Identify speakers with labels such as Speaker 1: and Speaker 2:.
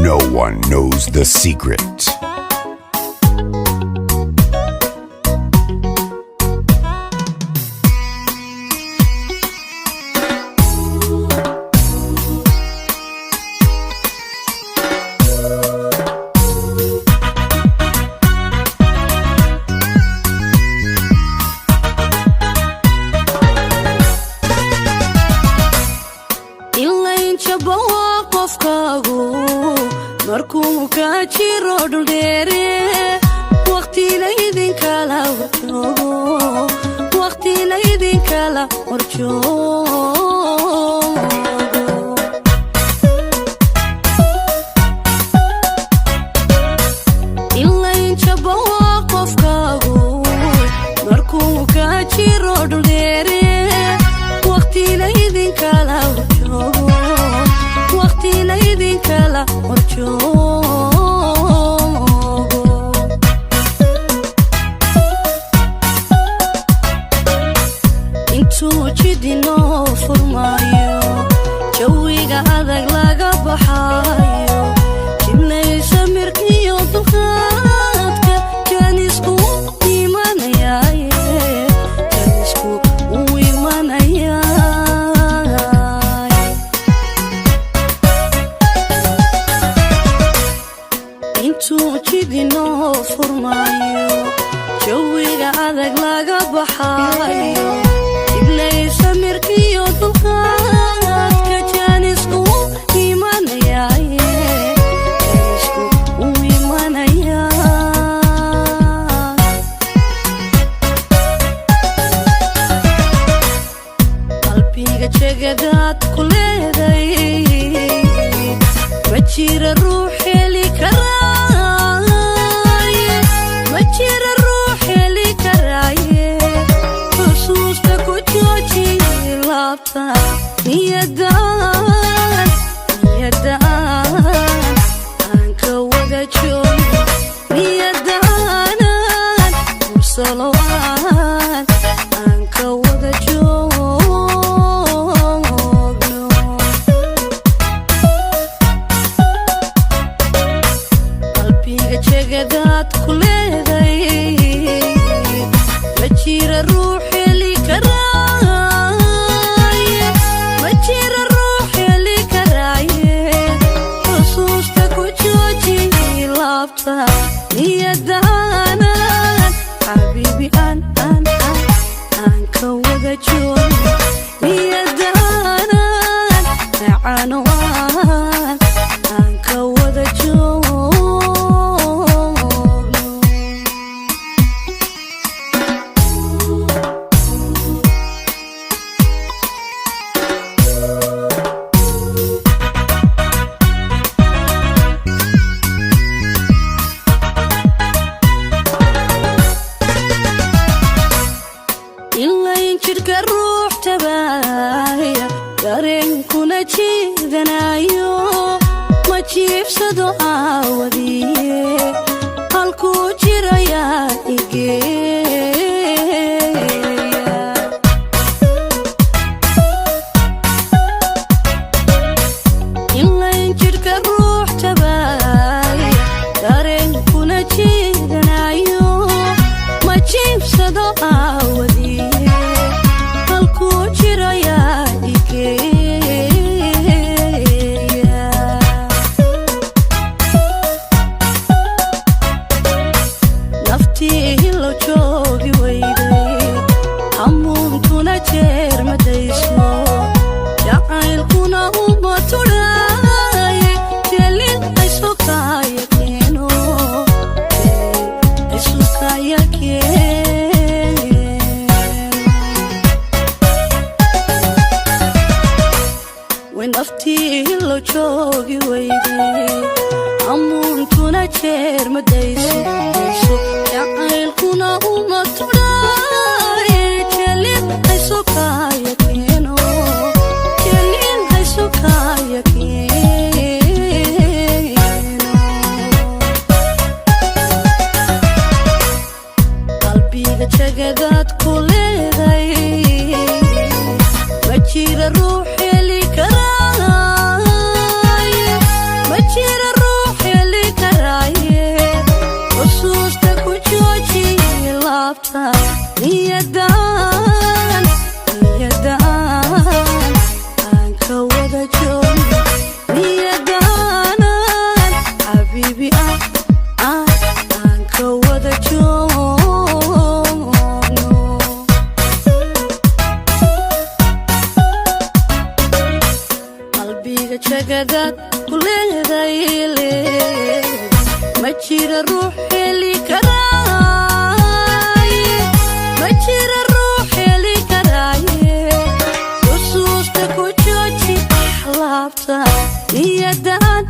Speaker 1: No one knows the secret.
Speaker 2: markuu ka jiro dhul dheere waqti la idin kala warjoogo waqti la idin kala warjoogo ilayn jabo qofkaagu markuu ka jiro dhul dheere waqti la idin kala warjoogo waqti la idin kala warjoogo intuu jidinoo furmaayo jawiga adag laga baxaayo jibnaysa mirkiyo dulqaadka jaanisku imanayaaye jaanisku uu imanayaay intuu jidinoo furmaayo jawiga adag laga baxaayo jibnaysa mirkiyo dulqaadka jaanisku imanayaaye jaanisku uu imanayaay qalbiga jegadaad ku leeday ma jira ruux heli karaaye ma jira ruux heli karaaye xusuusta ku jooji laabta niyadaan aan ka wada joogo niyadaanan mursalo aan ka wada joogno qalbiga jegadaad ku leeday ma jira ruux heli karaaye ma jira ruux heli karaaye xusuusta ku jooji laabta niyadaanan xabiibi aan ka wada joogo niyadaanan macaano aan ka wada joogno ilayn jidhka ruux tabaaya dareenkuna jiidanayo ma jiibsado aawadiye halkuu jirayaa igeeya ilayn jidhka ruux tabaaya dareenkuna jiidanayo ma jiibsado aawadiye halkuu jirayaa igeeya naftii hilo joogi weyday hamuuntuna jeer madayso jacaylkuna uma tudhaaye jelin aysukaya keeno aysukaya naftii hilo joogi weyday hamuuntuna jeer madayso jacaylkuna uma tudhaaye jelin aysukaya keeno jelin aysukaya keeno qalbiga jegadaad ku leeday ma jira ruux heli karaaye ma jira ruux laabta niyadaan aan ka wada joogno niyadaanan xabiibi aan ka wada joogno qalbiga jagadaad ku leedahay ma jira ruux heli karaaye ma jira ruux heli karaaye xusuusta ku jooji laabta niyadaan